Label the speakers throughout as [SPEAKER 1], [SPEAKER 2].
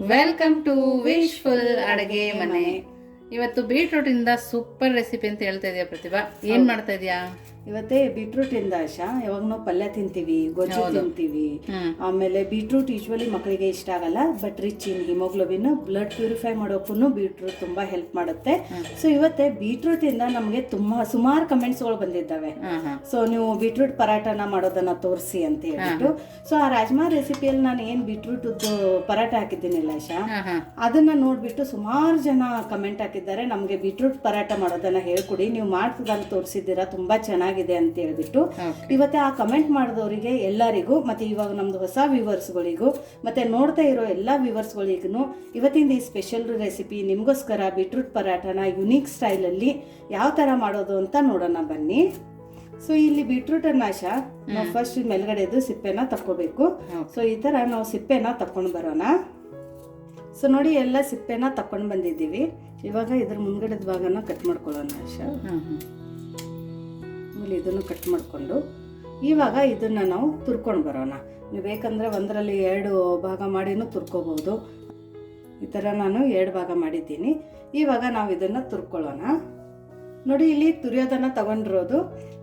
[SPEAKER 1] Welcome to wishful ಅಡುಗೆ ಮನೆ. ಇವತ್ತು ಬೀಟ್ರೂಟ್ ಇಂದ ಸೂಪರ್ ರೆಸಿಪಿ ಅಂತ ಹೇಳ್ತಾ ಇದೀಯ ಪ್ರತಿಭಾ, ಏನ್ ಮಾಡ್ತಾ ಇದೀಯಾ?
[SPEAKER 2] ಇವತ್ತೇ ಬೀಟ್ರೂಟ್ ಇಂದ ಆಶಾ, ಯಾವಾಗ ನಾವು ಪಲ್ಯ ತಿಂತೀವಿ, ಗೊಜ್ಜು ತಿಂತೀವಿ. ಆಮೇಲೆ ಬೀಟ್ರೂಟ್ ಯೂಶ್ವಲಿ ಮಕ್ಕಳಿಗೆ ಇಷ್ಟ ಆಗಲ್ಲ, but rich in haemoglobin, blood purify ಮಾಡೋಕ್ಕೂ ಬೀಟ್ರೂಟ್ ತುಂಬಾ ಹೆಲ್ಪ್ ಮಾಡುತ್ತೆ. ಸೊ ಇವತ್ತೇ ಬೀಟ್ರೂಟ್ ಇಂದ ನಮಗೆ ಸುಮಾರು ಕಮೆಂಟ್ಸ್ಗಳು ಬಂದಿದ್ದಾವೆ. ಸೊ ನೀವು ಬೀಟ್ರೂಟ್ ಪರಾಟನ ಮಾಡೋದನ್ನ ತೋರಿಸಿ ಅಂತ ಹೇಳ್ಬಿಟ್ಟು. ಸೊ ಆ ರಾಜ್ಮಾ ರೆಸಿಪಿಯಲ್ಲಿ ನಾನು ಏನ್ ಬೀಟ್ರೂಟ್ ಪರಾಟ ಹಾಕಿದ್ದೀನಿಲ್ಲ ಆಶಾ, ಅದನ್ನ ನೋಡ್ಬಿಟ್ಟು ಸುಮಾರು ಜನ ಕಮೆಂಟ್ ಹಾಕಿದ್ದಾರೆ, ನಮ್ಗೆ ಬೀಟ್ರೂಟ್ ಪರಾಟ ಮಾಡೋದನ್ನ ಹೇಳ್ಕೊಡಿ, ನೀವು ಮಾಡ್ತಿದ್ದಲ್ಲಿ ತೋರಿಸಿದ್ದೀರಾ, ತುಂಬಾ ಚೆನ್ನಾಗಿದೆ ಅಂತ ಹೇಳ್ಬಿಟ್ಟು. ಇವತ್ತೆ ಆ ಕಮೆಂಟ್ ಮಾಡಿದವರಿಗೆ ಎಲ್ಲರಿಗೂ, ಮತ್ತೆ ಇವಾಗ ನಮ್ದು ಹೊಸ ವ್ಯೂವರ್ಸ್ಗಳಿಗೂ, ಮತ್ತೆ ನೋಡ್ತಾ ಇರೋ ಎಲ್ಲಾ ವ್ಯೂವರ್ಸ್ಗಳಿಗೂ ಇವತ್ತಿಂದ ಈ ಸ್ಪೆಷಲ್ ರೆಸಿಪಿ ನಿಮ್ಗೋಸ್ಕರ ಬೀಟ್ರೂಟ್ ಪರಾಟನ ಯುನೀಕ್ ಸ್ಟೈಲ್ ಅಲ್ಲಿ ಯಾವ ತರ ಮಾಡೋದು ಅಂತ ನೋಡೋಣ ಬನ್ನಿ. ಸೊ ಇಲ್ಲಿ ಬೀಟ್ರೂಟ್ ನಾಶ ನಾವು ಫಸ್ಟ್ ಮೇಲ್ಗಡೆದು ಸಿಪ್ಪೆನ ತಕ್ಕೋಬೇಕು. ಸೊ ಈ ತರ ನಾವು ಸಿಪ್ಪೆನ ತಕೊಂಡು ಬರೋಣ. ಸೊ ನೋಡಿ ಎಲ್ಲ ಸಿಪ್ಪೆನ ತಕೊಂಡು ಬಂದಿದ್ದೀವಿ. ಇವಾಗ ಇದ್ರ ಮುಂದ್ಗಡೆದ ಭಾಗನ ಕಟ್ ಮಾಡ್ಕೊಳ್ಳೋಣ ಆಶಾ. ಆಮೇಲೆ ಇದನ್ನು ಕಟ್ ಮಾಡಿಕೊಂಡು ಇವಾಗ ಇದನ್ನ ನಾವು ತುರ್ಕೊಂಡು ಬರೋಣ. ನೀವು ಬೇಕಂದ್ರೆ ಒಂದರಲ್ಲಿ 2 ಭಾಗ ಮಾಡಿನೂ ತುರ್ಕೋಬಹುದು. ಈ ಥರ ನಾನು 2 ಭಾಗ ಮಾಡಿದ್ದೀನಿ. ಇವಾಗ ನಾವು ಇದನ್ನ ತುರ್ಕೊಳ್ಳೋಣ. ನೋಡಿ ಇಲ್ಲಿ ತುರಿಯೋದನ್ನ ತಗೊಂಡಿರೋದು.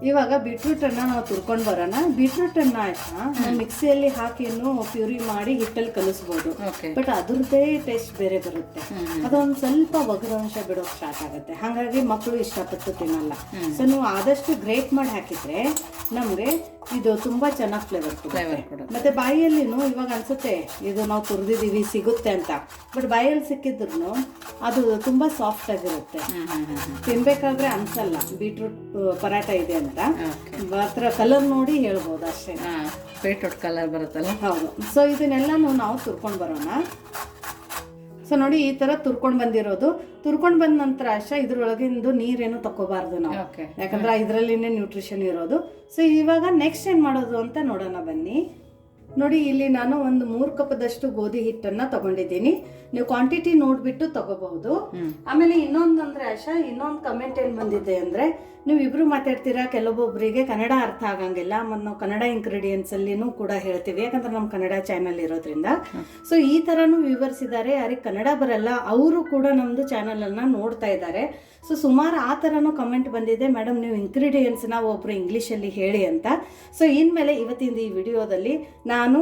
[SPEAKER 2] ಇವಾಗ ಬೀಟ್ರೂಟನ್ನು ನಾವು ತುರ್ಕೊಂಡು ಬರೋಣ. ಬೀಟ್ರೂಟನ್ನು ನಾವು ಮಿಕ್ಸಿಯಲ್ಲಿ ಹಾಕಿನೂ ಪ್ಯೂರಿ ಮಾಡಿ ಹಿಟ್ಟಲ್ಲಿ ಕಲಿಸ್ಬೋದು, ಬಟ್ ಅದ್ರದ್ದೇ ಟೇಸ್ಟ್ ಬೇರೆ ಬರುತ್ತೆ. ಅದೊಂದು ಸ್ವಲ್ಪ ಒಗರಂಶ ಬಿಡೋಕೆ ಸ್ಟಾರ್ಟ್ ಆಗುತ್ತೆ, ಹಾಗಾಗಿ ಮಕ್ಕಳು ಇಷ್ಟಪಟ್ಟು ತಿನ್ನಲ್ಲ. ಸೊ ನೀವು ಆದಷ್ಟು ಗ್ರೇಟ್ ಮಾಡಿ ಹಾಕಿದ್ರೆ ನಮಗೆ ಇದು ತುಂಬಾ ಚೆನ್ನಾಗಿ ಫ್ಲೇವರ್ ಕೊಡುತ್ತೆ. ಮತ್ತೆ ಬಾಯಿಯಲ್ಲಿನೂ ಇವಾಗ ಅನ್ಸುತ್ತೆ ಇದು ನಾವು ತುರಿದಿದ್ದೀವಿ ಸಿಗುತ್ತೆ ಅಂತ, ಬಟ್ ಬಾಯಲ್ಲಿ ಸಿಕ್ಕಿದ್ರು ಅದು ತುಂಬಾ ಸಾಫ್ಟ್ ಆಗಿರುತ್ತೆ, ತಿನ್ಬೇಕಾದ್ರೆ ಅನ್ಸಲ್ಲ ಬೀಟ್ರೂಟ್ ಪರಾಟ ಇದೆ ಅಂತ. ಮಾತ್ರ ಕಲರ್ ನೋಡಿ ಹೇಳ್ಬೋದು ಅಷ್ಟೇ,
[SPEAKER 1] ಬೀಟ್ರೂಟ್ ಕಲರ್ ಬರುತ್ತಲ್ಲ.
[SPEAKER 2] ಹೌದು. ಸೊ ಇದನ್ನೆಲ್ಲ ನಾವು ತುರ್ಕೊಂಡು ಬರೋಣ. ಸೊ ನೋಡಿ ಈ ತರ ತುರ್ಕೊಂಡು ಬಂದಿರೋದು. ತುರ್ಕೊಂಡು ಬಂದ ನಂತರ ಅಷ್ಟೇ ಇದ್ರೊಳಗಿಂದು ನೀರೇನು ತಗೋಬಾರ್ದು ನಾವು, ಯಾಕಂದ್ರೆ ಇದರಲ್ಲಿನೇ ನ್ಯೂಟ್ರಿಷನ್ ಇರೋದು. ಸೊ ಇವಾಗ ನೆಕ್ಸ್ಟ್ ಏನ್ ಮಾಡೋದು ಅಂತ ನೋಡೋಣ ಬನ್ನಿ. ನೋಡಿ ಇಲ್ಲಿ ನಾನು ಒಂದು 3 ಕಪ್ದಷ್ಟು ಗೋಧಿ ಹಿಟ್ಟನ್ನ ತಗೊಂಡಿದ್ದೀನಿ. ನೀವು ಕ್ವಾಂಟಿಟಿ ನೋಡ್ಬಿಟ್ಟು ತಗೋಬಹುದು. ಆಮೇಲೆ ಇನ್ನೊಂದಂದ್ರೆ ಆಶಾ, ಇನ್ನೊಂದು ಕಮೆಂಟ್ ಏನ್ ಬಂದಿದೆ ಅಂದ್ರೆ, ನೀವು ಇಬ್ರು ಮಾತಾಡ್ತೀರಾ, ಕೆಲವೊಬ್ಬರಿಗೆ ಕನ್ನಡ ಅರ್ಥ ಆಗಂಗಿಲ್ಲ, ಮತ್ತು ನಾವು ಕನ್ನಡ ಇಂಗ್ರೀಡಿಯೆಂಟ್ಸ್ ಅಲ್ಲಿನೂ ಕೂಡ ಹೇಳ್ತೀವಿ, ಯಾಕಂದ್ರೆ ನಮ್ಮ ಕನ್ನಡ ಚಾನಲ್ ಇರೋದ್ರಿಂದ. ಸೊ ಈ ತರನು ವ್ಯೂವರ್ಸ್ ಇದ್ದಾರೆ, ಯಾರಿಗೆ ಕನ್ನಡ ಬರಲ್ಲ ಅವರು ಕೂಡ ನಮ್ದು ಚಾನಲ್ ಅನ್ನ ನೋಡ್ತಾ ಇದ್ದಾರೆ. ಸೊ ಸುಮಾರು ಆ ಥರನೂ ಕಮೆಂಟ್ ಬಂದಿದೆ, ಮೇಡಮ್ ನೀವು ಇಂಗ್ರೀಡಿಯೆಂಟ್ಸ್ನ ಒಬ್ಬರು ಇಂಗ್ಲೀಷಲ್ಲಿ ಹೇಳಿ ಅಂತ. ಸೊ ಇನ್ಮೇಲೆ ಇವತ್ತಿಂದ ಈ ವಿಡಿಯೋದಲ್ಲಿ ನಾನು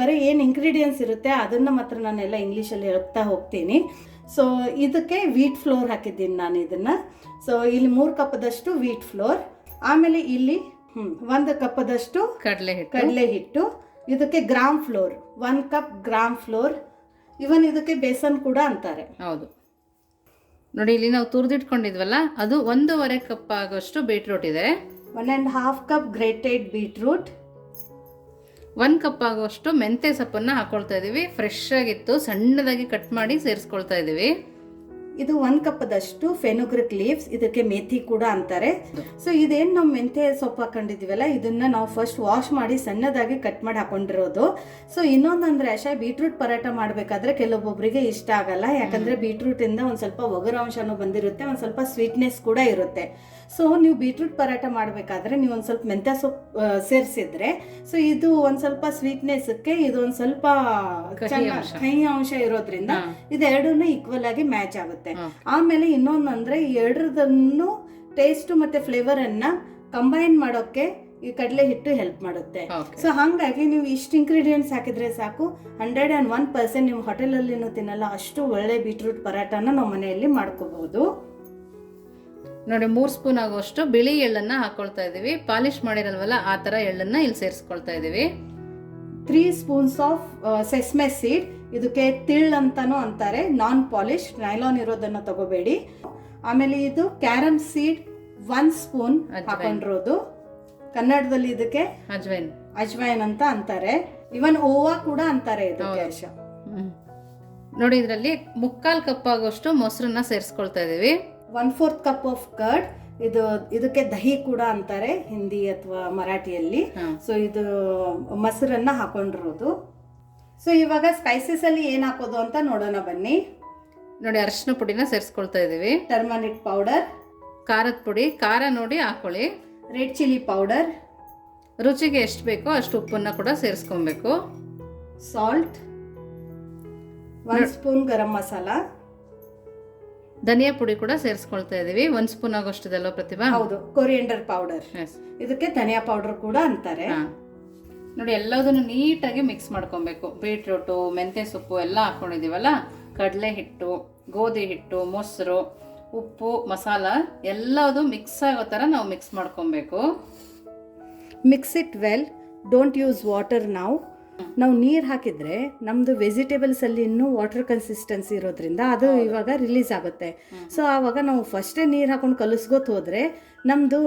[SPEAKER 2] ಬರೀ ಏನು ಇಂಗ್ರೀಡಿಯೆಂಟ್ಸ್ ಇರುತ್ತೆ ಅದನ್ನು ಮಾತ್ರ ನಾನೆಲ್ಲ ಇಂಗ್ಲೀಷಲ್ಲಿ ಹೇಳ್ತಾ ಹೋಗ್ತೀನಿ. ಸೊ ಇದಕ್ಕೆ ವೀಟ್ ಫ್ಲೋರ್ ಹಾಕಿದ್ದೀನಿ ನಾನು ಇದನ್ನು. ಸೊ ಇಲ್ಲಿ 3 ಕಪ್ದಷ್ಟು ವೀಟ್ ಫ್ಲೋರ್, ಆಮೇಲೆ ಇಲ್ಲಿ 1 ಕಪ್ದಷ್ಟು ಕಡಲೆ ಹಿಟ್ಟು, ಇದಕ್ಕೆ gram flour 1 cup gram flour, even ಇದಕ್ಕೆ ಬೇಸನ್ ಕೂಡ ಅಂತಾರೆ.
[SPEAKER 1] ಹೌದು ನೋಡಿ, ಇಲ್ಲಿ ನಾವು ತುರಿದಿಟ್ಕೊಂಡಿದ್ವಲ್ಲ ಅದು 1.5 ಕಪ್ ಆಗೋಷ್ಟು ಬೀಟ್ರೂಟ್ ಇದೆ.
[SPEAKER 2] 1.5 ಕಪ್ ಗ್ರೇಟೆಡ್ ಬೀಟ್ರೂಟ್,
[SPEAKER 1] 1 ಕಪ್ ಆಗುವಷ್ಟು ಮೆಂತ್ಯ ಸೊಪ್ಪನ್ನ ಹಾಕೊಳ್ತಾ ಇದೀವಿ. ಫ್ರೆಶ್ ಆಗಿತ್ತು, ಸಣ್ಣದಾಗಿ ಕಟ್ ಮಾಡಿ ಸೇರಿಸ್ಕೊಳ್ತಾ ಇದೀವಿ.
[SPEAKER 2] ಇದು 1 ಕಪ್ದಷ್ಟು ಫೆನುಗ್ರಿಕ್ ಲೀವ್ಸ್, ಇದಕ್ಕೆ ಮೇಥಿ ಕೂಡ ಅಂತಾರೆ. ಸೊ ಇದೇನು ನಾವು ಮೆಂತ್ಯ ಸೊಪ್ಪು ಹಾಕೊಂಡಿದೀವಲ್ಲ, ಇದನ್ನ ನಾವು ಫಸ್ಟ್ ವಾಶ್ ಮಾಡಿ ಸಣ್ಣದಾಗಿ ಕಟ್ ಮಾಡಿ ಹಾಕೊಂಡಿರೋದು. ಸೊ ಇನ್ನೊಂದಂದ್ರೆ ಆಶಾ, ಬೀಟ್ರೂಟ್ ಪರಾಟ ಮಾಡಬೇಕಾದ್ರೆ ಕೆಲವೊಬ್ಬರಿಗೆ ಇಷ್ಟ ಆಗಲ್ಲ, ಯಾಕಂದ್ರೆ ಬೀಟ್ರೂಟ್ ಇಂದ ಒಂದ್ ಸ್ವಲ್ಪ ಒಗರಾಂಶನೂ ಬಂದಿರುತ್ತೆ, ಒಂದ್ ಸ್ವಲ್ಪ ಸ್ವೀಟ್ನೆಸ್ ಕೂಡ ಇರುತ್ತೆ. ಸೊ ನೀವು ಬೀಟ್ರೂಟ್ ಪರಾಟ ಮಾಡಬೇಕಾದ್ರೆ ನೀವು ಒಂದು ಸ್ವಲ್ಪ ಮೆಂತ್ಯ ಸೊಪ್ಪು ಸೇರಿಸಿದ್ರೆ, ಸೊ ಇದು ಒಂದು ಸ್ವಲ್ಪ ಸ್ವೀಟ್ನೆಸ್ಗೆ ಇದು ಒಂದು ಸ್ವಲ್ಪ ಕಹಿ ಅಂಶ ಇರೋದ್ರಿಂದ ಇದೆರಡನ್ನೂ ಈಕ್ವಲ್ ಆಗಿ ಮ್ಯಾಚ್ ಆಗುತ್ತೆ. ಆಮೇಲೆ ಇನ್ನೊಂದಂದ್ರೆ ಎರಡರದನ್ನು ಟೇಸ್ಟ್ ಮತ್ತೆ ಫ್ಲೇವರ್ ಅನ್ನ ಕಂಬೈನ್ ಮಾಡೋಕೆ ಈ ಕಡಲೆ ಹಿಟ್ಟು ಹೆಲ್ಪ್ ಮಾಡುತ್ತೆ. ಸೊ ಹಾಗಾಗಿ ನೀವು ಇಷ್ಟು ಇಂಗ್ರೀಡಿಯೆಂಟ್ಸ್ ಹಾಕಿದ್ರೆ ಸಾಕು, 101% ನೀವು ಹೋಟೆಲಲ್ಲಿನೂ ತಿನ್ನಲ್ಲ ಅಷ್ಟು ಒಳ್ಳೆ ಬೀಟ್ರೂಟ್ ಪರಾಟನ ನಾವು ಮನೆಯಲ್ಲಿ ಮಾಡ್ಕೋಬಹುದು.
[SPEAKER 1] ನೋಡಿ 3 ಸ್ಪೂನ್ ಆಗುವಷ್ಟು ಬಿಳಿ ಎಳ್ಳನ್ನ ಹಾಕೊಳ್ತಾ ಇದೀವಿ. ಪಾಲಿಶ್ ಮಾಡಿರಲ್ವಲ್ಲ ಆ ತರ ಎಳ್ಳನ್ನ ಇಲ್ಲಿ ಸೇರಿಸ್ಕೊಳ್ತಾ ಇದೀವಿ.
[SPEAKER 2] 3 ಸ್ಪೂನ್ಸ್ ಆಫ್ ಸೆಸ್ಮೆ ಸೀಡ್, ಇದಕ್ಕೆ ತಿಳ್ ಅಂತಾನು ಅಂತಾರೆ, ನಾನ್ ಪಾಲಿಶ್, ನೈಲಾನ್ ಇರೋದನ್ನ ತಗೋಬೇಡಿ. ಆಮೇಲೆ ಇದು ಕ್ಯಾರಮ್ ಸೀಡ್ 1 ಸ್ಪೂನ್ ಹಾಕೊಂಡಿರೋದು, ಕನ್ನಡದಲ್ಲಿ ಇದಕ್ಕೆ ಅಜ್ವೈನ್ ಅಂತ ಅಂತಾರೆ, ಇವನ್ ಓವಾ ಕೂಡ ಅಂತಾರೆ ಇದಕ್ಕೆ ಆಶಾ.
[SPEAKER 1] ನೋಡಿ ಇದರಲ್ಲಿ 3/4 ಕಪ್ ಆಗುವಷ್ಟು ಮೊಸರನ್ನ ಸೇರಿಸ್ಕೊಳ್ತಾ ಇದೀವಿ.
[SPEAKER 2] 1/4 ಕಪ್ ಆಫ್ ಕರ್ಡ್, ಇದಕ್ಕೆ ದಹಿ ಕೂಡ ಅಂತಾರೆ ಹಿಂದಿ ಅಥವಾ ಮರಾಠಿಯಲ್ಲಿ. ಸೊ ಇದು ಮೊಸರನ್ನ ಹಾಕೊಂಡಿರೋದು. ಸೊ ಇವಾಗ ಸ್ಪೈಸಸ್ ಅಲ್ಲಿ ಏನ್ ಹಾಕೋದು ಅಂತ ನೋಡೋಣ ಬನ್ನಿ.
[SPEAKER 1] ನೋಡಿ ಅರಿಶಿನ ಪುಡಿನ ಸೇರಿಸ್ಕೊಳ್ತಾ ಇದೀವಿ.
[SPEAKER 2] ಟರ್ಮರಿಕ್ ಪೌಡರ್,
[SPEAKER 1] ಖಾರದ ಪುಡಿ, ಖಾರ ನೋಡಿ ಹಾಕೊಳ್ಳಿ.
[SPEAKER 2] ರೆಡ್ ಚಿಲ್ಲಿ ಪೌಡರ್,
[SPEAKER 1] ರುಚಿಗೆ ಎಷ್ಟು ಬೇಕೋ ಅಷ್ಟು ಉಪ್ಪನ್ನ ಕೂಡ ಸೇರಿಸ್ಕೊಬೇಕು.
[SPEAKER 2] ಸಾಲ್ಟ್ 1 ಸ್ಪೂನ್ ಗರಂ ಮಸಾಲ,
[SPEAKER 1] ಧನಿಯಾ ಪುಡಿ ಕೂಡ ಸೇರಿಸ್ಕೊಳ್ತಾ ಇದೀವಿ. 1 ಸ್ಪೂನ್ ಆಗೋಷ್ಟಿದಲ್ವ ಪ್ರತಿಭಾ?
[SPEAKER 2] ಹೌದು, ಕೊರಿಯಂಡರ್ ಪೌಡರ್, ಇದಕ್ಕೆ ಧನಿಯಾ ಪೌಡರ್ ಕೂಡ ಅಂತಾರೆ.
[SPEAKER 1] ನೋಡಿ ಎಲ್ಲದನ್ನು ನೀಟಾಗಿ ಮಿಕ್ಸ್ ಮಾಡ್ಕೊಬೇಕು. ಬೀಟ್ರೂಟು, ಮೆಂತ್ಯ ಸೊಪ್ಪು ಎಲ್ಲ ಹಾಕೊಂಡಿದೀವಲ್ಲ, ಕಡಲೆ ಹಿಟ್ಟು, ಗೋಧಿ ಹಿಟ್ಟು, ಮೊಸರು, ಉಪ್ಪು, ಮಸಾಲ ಎಲ್ಲದು ಮಿಕ್ಸ್ ಆಗೋ ಥರ ನಾವು ಮಿಕ್ಸ್ ಮಾಡ್ಕೊಬೇಕು.
[SPEAKER 2] Mix it well, don't use water. ನಾವು ನೀರು ಹಾಕಿದ್ರೆ ನಮ್ಮದು ವೆಜಿಟೇಬಲ್ಸ್ ಅಲ್ಲಿ ಇನ್ನೂ ವಾಟರ್ ಕನ್ಸಿಸ್ಟೆನ್ಸಿ ಇರೋದ್ರಿಂದ ಅದು ಇವಾಗ ರಿಲೀಸ್ ಆಗುತ್ತೆ. ಸೊ ಆವಾಗ ನಾವು ಫಸ್ಟೇ ನೀರು ಹಾಕೊಂಡು ಕಲಿಸ್ಕೋತ ಹೋದ್ರೆ ನಮ್ಮದು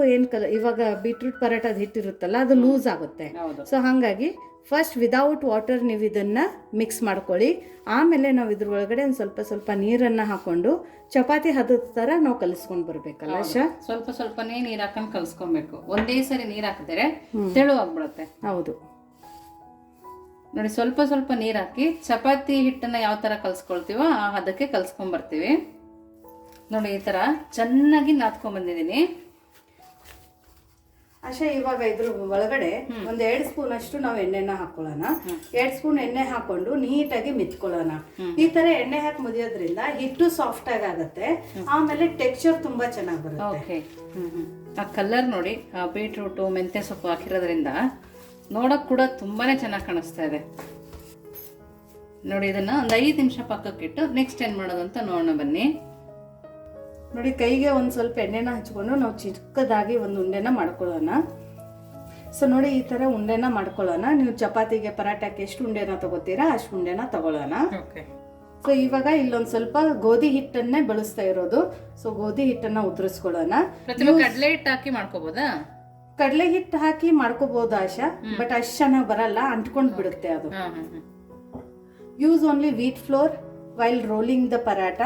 [SPEAKER 2] ಇವಾಗ ಬೀಟ್ರೂಟ್ ಪರಾಟದ ಹಿಟ್ಟಿರುತ್ತಲ್ಲ ಅದು ಲೂಸ್ ಆಗುತ್ತೆ. ಸೊ ಹಾಗಾಗಿ ಫಸ್ಟ್ ವಿದೌಟ್ ವಾಟರ್ ನೀವು ಇದನ್ನ ಮಿಕ್ಸ್ ಮಾಡ್ಕೊಳ್ಳಿ. ಆಮೇಲೆ ನಾವು ಇದ್ರ ಒಳಗಡೆ ಒಂದು ಸ್ವಲ್ಪ ಸ್ವಲ್ಪ ನೀರನ್ನು ಹಾಕೊಂಡು ಚಪಾತಿ ಹದದ ಥರ ನಾವು ಕಲಿಸ್ಕೊಂಡು ಬರ್ಬೇಕಲ್ಲ ಆಶಾ?
[SPEAKER 1] ಸ್ವಲ್ಪ ಸ್ವಲ್ಪನೇ ನೀರು ಹಾಕೊಂಡು ಕಲಿಸ್ಕೊಬೇಕು. ಒಂದೇ ಸರಿ ನೀರು ಹಾಕಿದ್ರೆ ತೆಳುವಾಗ್ಬಿಡುತ್ತೆ.
[SPEAKER 2] ಹೌದು
[SPEAKER 1] ನೋಡಿ, ಸ್ವಲ್ಪ ಸ್ವಲ್ಪ ನೀರು ಹಾಕಿ ಚಪಾತಿ ಹಿಟ್ಟನ್ನ ಯಾವ ತರ ಕಲ್ಸ್ಕೊಳ್ತೀವೋ ಆ ಹದಕ್ಕೆ ಕಲ್ಸ್ಕೊಂಡ್ ಬರ್ತೀವಿ. ನೋಡಿ ಈ ತರ ಚೆನ್ನಾಗಿ ನಾದ್ಕೊಂಡ್ ಬಂದಿದ್ದೀನಿ
[SPEAKER 2] ಆಶಾ. ಇವಾಗ ಇದ್ರ ಒಳಗಡೆ 2 ಸ್ಪೂನ್ ಅಷ್ಟು ನಾವು ಎಣ್ಣೆನ ಹಾಕೊಳ್ಳೋಣ. 2 ಸ್ಪೂನ್ ಎಣ್ಣೆ ಹಾಕೊಂಡು ನೀಟಾಗಿ ಮಿತ್ಕೊಳ್ಳೋಣ. ಈ ತರ ಎಣ್ಣೆ ಹಾಕಿ ಮುದಿಯೋದ್ರಿಂದ ಹಿಟ್ಟು ಸಾಫ್ಟ್ ಆಗತ್ತೆ, ಆಮೇಲೆ ಟೆಕ್ಸ್ಚರ್ ತುಂಬಾ ಚೆನ್ನಾಗಿ ಬರುತ್ತೆ.
[SPEAKER 1] ಆ ಕಲರ್ ನೋಡಿ, ಆ ಬೀಟ್ರೂಟು ಮೆಂತ್ಯ ಸೊಪ್ಪು ಹಾಕಿರೋದ್ರಿಂದ ನೋಡಕ್ ಕೂಡ ತುಂಬಾನೇ ಚೆನ್ನಾಗಿ ಕಾಣಿಸ್ತಾ ಇದೆ. ನೋಡಿ ಇದನ್ನ ಒಂದು 5 ನಿಮಿಷ ಪಕ್ಕಕ್ಕಿಟ್ಟು ನೆಕ್ಸ್ಟ್ ಏನ್ ಮಾಡೋದು ಅಂತ ನೋಡೋಣ ಬನ್ನಿ.
[SPEAKER 2] ನೋಡಿ, ಕೈಗೆ ಒಂದು ಸ್ವಲ್ಪ ಎಣ್ಣೆನ ಹಚ್ಕೊಂಡು ನಾವು ಚಿಕ್ಕದಾಗಿ ಒಂದು ಉಂಡೆನ ಮಾಡ್ಕೊಳ್ಳೋಣ. ಸೊ ನೋಡಿ, ಈ ತರ ಉಂಡೆನ ಮಾಡ್ಕೊಳ್ಳೋಣ. ನೀವು ಚಪಾತಿಗೆ ಪರಾಟಕ್ಕೆ ಎಷ್ಟು ಉಂಡೆನ ತಗೋತೀರಾ ಅಷ್ಟು ಉಂಡೆನ ತಗೊಳ್ಳೋಣ. ಸೊ ಇವಾಗ ಇಲ್ಲೊಂದು ಸ್ವಲ್ಪ ಗೋಧಿ ಹಿಟ್ಟನ್ನೇ ಬಳಸ್ತಾ ಇರೋದು. ಸೊ ಗೋಧಿ ಹಿಟ್ಟನ್ನ ಉದುರಿಸ್ಕೊಳ್ಳೋಣ.
[SPEAKER 1] ಕಡಲೆ ಹಿಟ್ಟು ಹಾಕಿ ಮಾಡ್ಕೋಬೋದಾ?
[SPEAKER 2] ಕಡಲೆ ಹಿಟ್ಟು ಹಾಕಿ ಮಾಡ್ಕೋಬಹುದು ಆಶಾ, ಬಟ್ ಅಷ್ಟು ಚೆನ್ನಾಗಿ ಬರಲ್ಲ, ಅಂಟ್ಕೊಂಡ್ ಬಿಡುತ್ತೆ ಅದು. Use only wheat flour while rolling the paratha.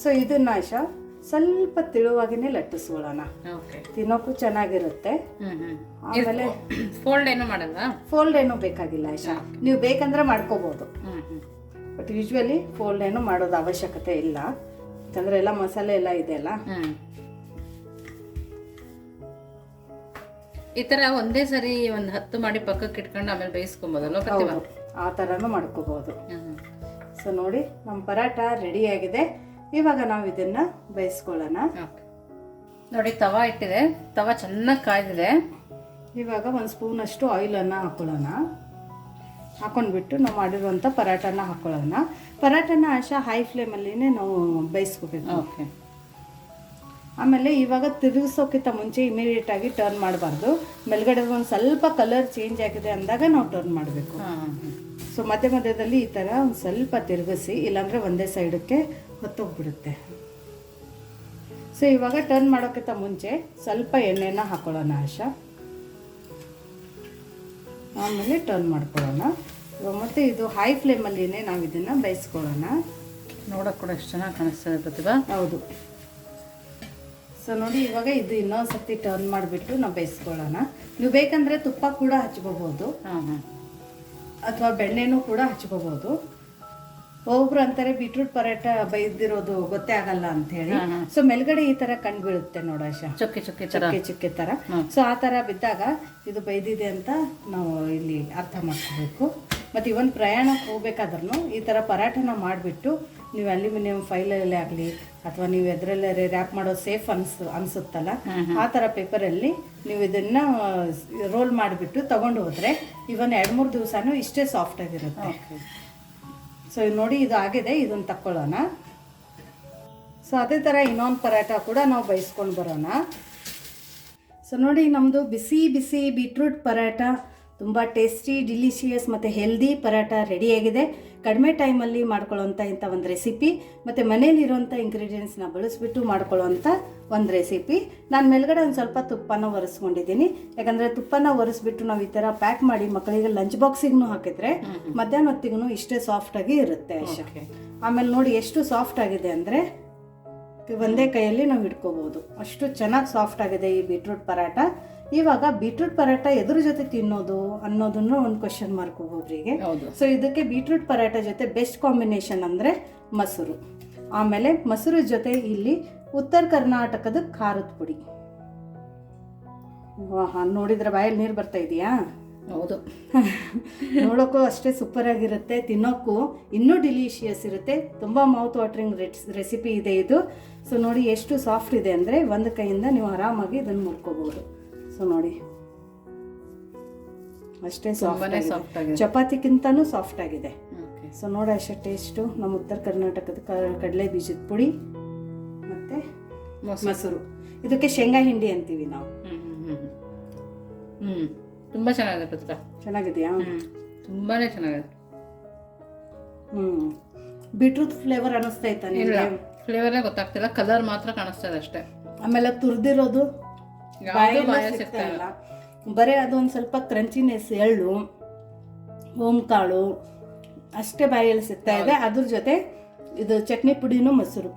[SPEAKER 2] So ಇದನ್ನ ಆಶಾ ಸ್ವಲ್ಪ ತಿಳುವಾಗಿನೇ ಲಟ್ಟಿಸ್ಕೊಳ್ಳೋಣ, ತಿನ್ನೋಕ್ಕೂ ಚೆನ್ನಾಗಿರುತ್ತೆ. ಆಮೇಲೆ
[SPEAKER 1] ಫೋಲ್ಡ್ ಏನು ಮಾಡಲ್ವಾ?
[SPEAKER 2] ಫೋಲ್ಡ್ ಏನೂ ಬೇಕಾಗಿಲ್ಲ ಆಶಾ, ನೀವು ಬೇಕಂದ್ರೆ ಮಾಡ್ಕೋಬಹುದು. ಬಟ್ ಯೂಶ್ವಲಿ ಫೋಲ್ಡ್ ಏನು ಮಾಡೋದು ಅವಶ್ಯಕತೆ ಇಲ್ಲ, ಯಾಕಂದ್ರೆ ಎಲ್ಲ ಮಸಾಲೆ ಎಲ್ಲ ಇದೆ ಅಲ್ಲ.
[SPEAKER 1] ಈ ತರ ಒಂದೇ ಸರಿ ಒಂದ್ 10 ಮಾಡಿ ಪಕ್ಕಕ್ಕೆ ಇಟ್ಕೊಂಡು ಆಮೇಲೆ ಬೇಯಿಸ್ಕೊಬೋದಲ್ವ?
[SPEAKER 2] ಆ ತರನು ಮಾಡ್ಕೋಬಹುದು. ಸೊ ನೋಡಿ, ನಮ್ಮ ಪರಾಟ ರೆಡಿ ಆಗಿದೆ. ಇವಾಗ ನಾವು ಇದನ್ನ ಬೇಯಿಸ್ಕೊಳ್ಳೋಣ.
[SPEAKER 1] ನೋಡಿ, ತವಾ ಇಟ್ಟಿದೆ, ತವಾ ಚೆನ್ನಾಗಿ ಕಾಯ್ದಿದೆ.
[SPEAKER 2] ಇವಾಗ 1 ಸ್ಪೂನ್ ಅಷ್ಟು ಆಯಿಲ್ ಅನ್ನ ಹಾಕೊಳ್ಳೋಣ. ಹಾಕೊಂಡ್ಬಿಟ್ಟು ನಾವು ಮಾಡಿರುವಂಥ ಪರಾಟನ ಹಾಕೊಳ್ಳೋಣ. ಪರಾಟನ ಆಶಾ ಹೈ ಫ್ಲೇಮಲ್ಲಿನೇ ನಾವು ಬೇಯಿಸ್ಕೋಬೇಕು. ಆಮೇಲೆ ಇವಾಗ ತಿರುಗಿಸೋಕ್ಕಿಂತ ಮುಂಚೆ ಇಮಿಡಿಯೇಟ್ ಆಗಿ ಟರ್ನ್ ಮಾಡಬಾರ್ದು. ಮೇಲ್ಗಡೆ ಒಂದು ಸ್ವಲ್ಪ ಕಲರ್ ಚೇಂಜ್ ಆಗಿದೆ ಅಂದಾಗ ನಾವು ಟರ್ನ್ ಮಾಡಬೇಕು. ಸೊ ಮಧ್ಯ ಮಧ್ಯದಲ್ಲಿ ಈ ಥರ ಒಂದು ಸ್ವಲ್ಪ ತಿರುಗಿಸಿ, ಇಲ್ಲಾಂದರೆ ಒಂದೇ ಸೈಡಕ್ಕೆ ಹೊತ್ತೋಗ್ಬಿಡುತ್ತೆ. ಸೊ ಇವಾಗ ಟರ್ನ್ ಮಾಡೋಕ್ಕಿಂತ ಮುಂಚೆ ಸ್ವಲ್ಪ ಎಣ್ಣೆನ ಹಾಕೊಳ್ಳೋಣ ಆಶಾ. ಆಮೇಲೆ ಟರ್ನ್ ಮಾಡ್ಕೊಳ್ಳೋಣ. ಮತ್ತೆ ಇದು ಹೈ ಫ್ಲೇಮಲ್ಲಿನೇ ನಾವು ಇದನ್ನು ಬೇಯಿಸ್ಕೊಳ್ಳೋಣ.
[SPEAKER 1] ನೋಡೋಕೆ ಕೂಡ ಎಷ್ಟು ಚೆನ್ನಾಗಿ ಕಾಣಿಸ್ತದೆ ಪ್ರತಿಭಾ.
[SPEAKER 2] ಹೌದು. ಸೊ ನೋಡಿ, ಇವಾಗ ಇದು ಇನ್ನೊಂದು ಸರ್ತಿ ಟರ್ನ್ ಮಾಡಿಬಿಟ್ಟು ನಾವು ಬೇಯಿಸ್ಕೊಳ್ಳೋಣ. ನೀವು ಬೇಕಂದರೆ ತುಪ್ಪ ಕೂಡ ಹಚ್ಕೋಬಹುದು, ಅಥವಾ ಬೆಣ್ಣೆನೂ ಕೂಡ ಹಚ್ಕೋಬಹುದು. ಒಬ್ಬೊಬ್ರು ಅಂತಾರೆ ಬೀಟ್ರೂಟ್ ಪರಾಟ ಬೈದಿರೋದು ಗೊತ್ತೇ ಆಗಲ್ಲ ಅಂತ ಹೇಳಿ. ಸೊ ಮೇಲ್ಗಡೆ ಈ ತರ ಕಂಡು ಬೀಳುತ್ತೆ ನೋಡಾಶ,
[SPEAKER 1] ಚುಕ್ಕೆ ಚುಕ್ಕೆ
[SPEAKER 2] ಚುಕ್ಕೆ ತರ. ಸೊ ಆ ತರ ಬಿದ್ದಾಗ ಇದು ಬೈದಿದೆ ಅಂತ ನಾವು ಇಲ್ಲಿ ಅರ್ಥ ಮಾಡ್ಕೋಬೇಕು. ಮತ್ತೆ ಇವನ್ ಪ್ರಯಾಣಕ್ಕೆ ಹೋಗ್ಬೇಕಾದ್ರೂ ಈ ತರ ಪರಾಟನ ಮಾಡಿಬಿಟ್ಟು ನೀವು ಅಲ್ಯೂಮಿನಿಯಂ ಫೈಲಲ್ಲೇ ಆಗಲಿ ಅಥವಾ ನೀವು ಎದ್ರಲ್ಲೇ ರ್ಯಾಪ್ ಮಾಡೋದು ಸೇಫ್ ಅನ್ಸುತ್ತಲ್ಲ, ಆ ಥರ ಪೇಪರಲ್ಲಿ ನೀವು ಇದನ್ನ ರೋಲ್ ಮಾಡಿಬಿಟ್ಟು ತಗೊಂಡು ಹೋದ್ರೆ ಇವನ್ 2-3 ದಿವಸನೂ ಇಷ್ಟೇ ಸಾಫ್ಟ್ ಆಗಿರುತ್ತೆ. ಸೊ ನೋಡಿ, ಇದು ಆಗಿದೆ, ಇದನ್ನು ತಕ್ಕೊಳ್ಳೋಣ. ಸೊ ಅದೇ ಥರ ಇನ್ನೊಂದು ಪರಾಟ ಕೂಡ ನಾವು ಬೇಯಿಸ್ಕೊಂಡು ಬರೋಣ. ಸೊ ನೋಡಿ, ನಮ್ಮದು ಬಿಸಿ ಬಿಸಿ ಬೀಟ್ರೂಟ್ ಪರಾಟ ತುಂಬ ಟೇಸ್ಟಿ, ಡಿಲಿಷಿಯಸ್ ಮತ್ತು ಹೆಲ್ದಿ ಪರಾಟ ರೆಡಿಯಾಗಿದೆ. ಕಡಿಮೆ ಟೈಮಲ್ಲಿ ಮಾಡ್ಕೊಳ್ಳೋಂಥ ಇಂಥ ಒಂದು ರೆಸಿಪಿ, ಮತ್ತು ಮನೇಲಿರೋಂಥ ಇಂಗ್ರೀಡಿಯೆಂಟ್ಸ್ನ ಬಳಸಿಬಿಟ್ಟು ಮಾಡ್ಕೊಳ್ಳೋಂಥ ಒಂದು ರೆಸಿಪಿ. ನಾನು ಮೇಲ್ಗಡೆ ಒಂದು ಸ್ವಲ್ಪ ತುಪ್ಪನ ಒರೆಸ್ಕೊಂಡಿದ್ದೀನಿ. ಯಾಕಂದರೆ ತುಪ್ಪನ ಒರೆಸ್ಬಿಟ್ಟು ನಾವು ಈ ಥರ ಪ್ಯಾಕ್ ಮಾಡಿ ಮಕ್ಕಳಿಗೆ ಲಂಚ್ ಬಾಕ್ಸಿಗೂ ಹಾಕಿದ್ರೆ ಮಧ್ಯಾಹ್ನ ಹೊತ್ತಿಗೂ ಇಷ್ಟೇ ಸಾಫ್ಟಾಗಿ ಇರುತ್ತೆ ಅಷ್ಟೇ. ಆಮೇಲೆ ನೋಡಿ ಎಷ್ಟು ಸಾಫ್ಟ್ ಆಗಿದೆ ಅಂದರೆ ಒಂದೇ ಕೈಯಲ್ಲಿ ನಾವು ಇಟ್ಕೋಬೋದು, ಅಷ್ಟು ಚೆನ್ನಾಗಿ ಸಾಫ್ಟ್ ಆಗಿದೆ ಈ ಬೀಟ್ರೂಟ್ ಪರಾಟ. ಇವಾಗ ಬೀಟ್ರೂಟ್ ಪರಾಟ ಎದ್ರ ಜೊತೆ ತಿನ್ನೋದು ಅನ್ನೋದನ್ನು ಒಂದು ಕ್ವಶನ್ ಮಾರ್ಕ್ ಒಬ್ಬೊಬ್ರಿಗೆ. ಸೊ ಇದಕ್ಕೆ ಬೀಟ್ರೂಟ್ ಪರಾಟ ಜೊತೆ ಬೆಸ್ಟ್ ಕಾಂಬಿನೇಷನ್ ಅಂದರೆ ಮೊಸರು. ಆಮೇಲೆ ಮೊಸರು ಜೊತೆ ಇಲ್ಲಿ ಉತ್ತರ ಕರ್ನಾಟಕದ ಖಾರದ ಪುಡಿ. ನೋಡಿದ್ರೆ ಬಾಯಲ್ಲಿ ನೀರು ಬರ್ತಾ ಇದೆಯಾ?
[SPEAKER 1] ಹೌದು.
[SPEAKER 2] ನೋಡೋಕ್ಕೂ ಅಷ್ಟೇ ಸೂಪರ್ ಆಗಿರುತ್ತೆ, ತಿನ್ನೋಕ್ಕೂ ಇನ್ನೂ ಡಿಲಿಷಿಯಸ್ ಇರುತ್ತೆ. ತುಂಬ ಮೌತ್ ವಾಟರಿಂಗ್ ರೆಸಿಪಿ ಇದೆ ಇದು. ಸೊ ನೋಡಿ ಎಷ್ಟು ಸಾಫ್ಟ್ ಇದೆ ಅಂದರೆ ಒಂದು ಕೈಯಿಂದ ನೀವು ಆರಾಮಾಗಿ ಇದನ್ನು ಮುರ್ಕೋಬಹುದು. ಸೊ ನೋಡಿ ಅಷ್ಟೇ ಸಾಫ್ಟ್ ಆಗಿದೆ, ಚಪಾತಿಗಿಂತನೂ ಸಾಫ್ಟ್ ಆಗಿದೆ. ಸೊ ನೋಡಿ ಅಷ್ಟೇ ಟೇಸ್ಟು. ನಮ್ಮ ಉತ್ತರ ಕರ್ನಾಟಕದ ಕಡಲೆ ಬೀಜದ ಪುಡಿ ಮತ್ತು ಮೊಸರು, ಇದಕ್ಕೆ ಶೇಂಗಾ ಹಿಂಡಿ ಅಂತೀವಿ ನಾವು.
[SPEAKER 1] ತುಂಬ ಚೆನ್ನಾಗಿದೆ ಪುತ್ರ.
[SPEAKER 2] ಚೆನ್ನಾಗಿದೆಯಾ?
[SPEAKER 1] ತುಂಬಾ ಚೆನ್ನಾಗಿದೆ.
[SPEAKER 2] ಬೀಟ್ರೂಟ್ ಫ್ಲೇವರ್ ಅನ್ನಿಸ್ತಾ ಇತ್ತ?
[SPEAKER 1] ಫ್ಲೇವರೇ ಗೊತ್ತಾಗ್ತಿಲ್ಲ, ಕಲರ್ ಮಾತ್ರ ಕಾಣಿಸ್ತಾ ಇದೆ ಅಷ್ಟೇ.
[SPEAKER 2] ಆಮೇಲೆ ತುರಿದಿರೋದು ಸಿಗ್ತಾ ಇಲ್ಲ, ಬರೀ ಅದೊಂದು ಸ್ವಲ್ಪ ಕ್ರಂಚಿನೆಸ್, ಎಳ್ಳು, ಓಂಕಾಳು ಅಷ್ಟೇ ಬಾಯಲ್ಲಿ ಸಿಗ್ತಾ ಇದೆ. ಅದ್ರ ಜೊತೆ ಇದು ಚಟ್ನಿ ಪುಡಿನೂ ಮೊಸರು,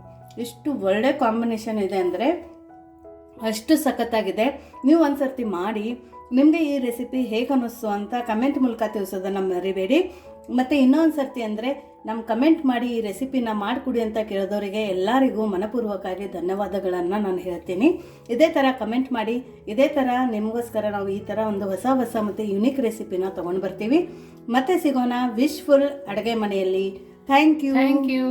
[SPEAKER 2] ಇಷ್ಟು ಒಳ್ಳೆ ಕಾಂಬಿನೇಷನ್ ಇದೆ ಅಂದರೆ ಅಷ್ಟು ಸಖತ್ತಾಗಿದೆ. ನೀವು ಒಂದ್ಸರ್ತಿ ಮಾಡಿ ನಿಮಗೆ ಈ ರೆಸಿಪಿ ಹೇಗೆ ಅನ್ನಿಸ್ತು ಅಂತ ಕಮೆಂಟ್ ಮೂಲಕ ತಿಳಿಸೋದನ್ನು ಮರಿಬೇಡಿ. ಮತ್ತು ಇನ್ನೊಂದು ಸರ್ತಿ ಅಂದರೆ ನಮ್ಮ ಕಮೆಂಟ್ ಮಾಡಿ ಈ ರೆಸಿಪಿನ ಮಾಡಿಕೊಡಿ ಅಂತ ಕೇಳಿದವರಿಗೆ ಎಲ್ಲರಿಗೂ ಮನಪೂರ್ವಕವಾಗಿ ಧನ್ಯವಾದಗಳನ್ನು ನಾನು ಹೇಳ್ತೀನಿ. ಇದೇ ಥರ ಕಮೆಂಟ್ ಮಾಡಿ, ಇದೇ ಥರ ನಿಮಗೋಸ್ಕರ ನಾವು ಈ ಥರ ಒಂದು ಹೊಸ ಮತ್ತು ಯುನೀಕ್ ರೆಸಿಪಿನ ತೊಗೊಂಡು ಬರ್ತೀವಿ. ಮತ್ತೆ ಸಿಗೋಣ ವಿಶ್ಫುಲ್ ಅಡುಗೆ ಮನೆಯಲ್ಲಿ. Thank you.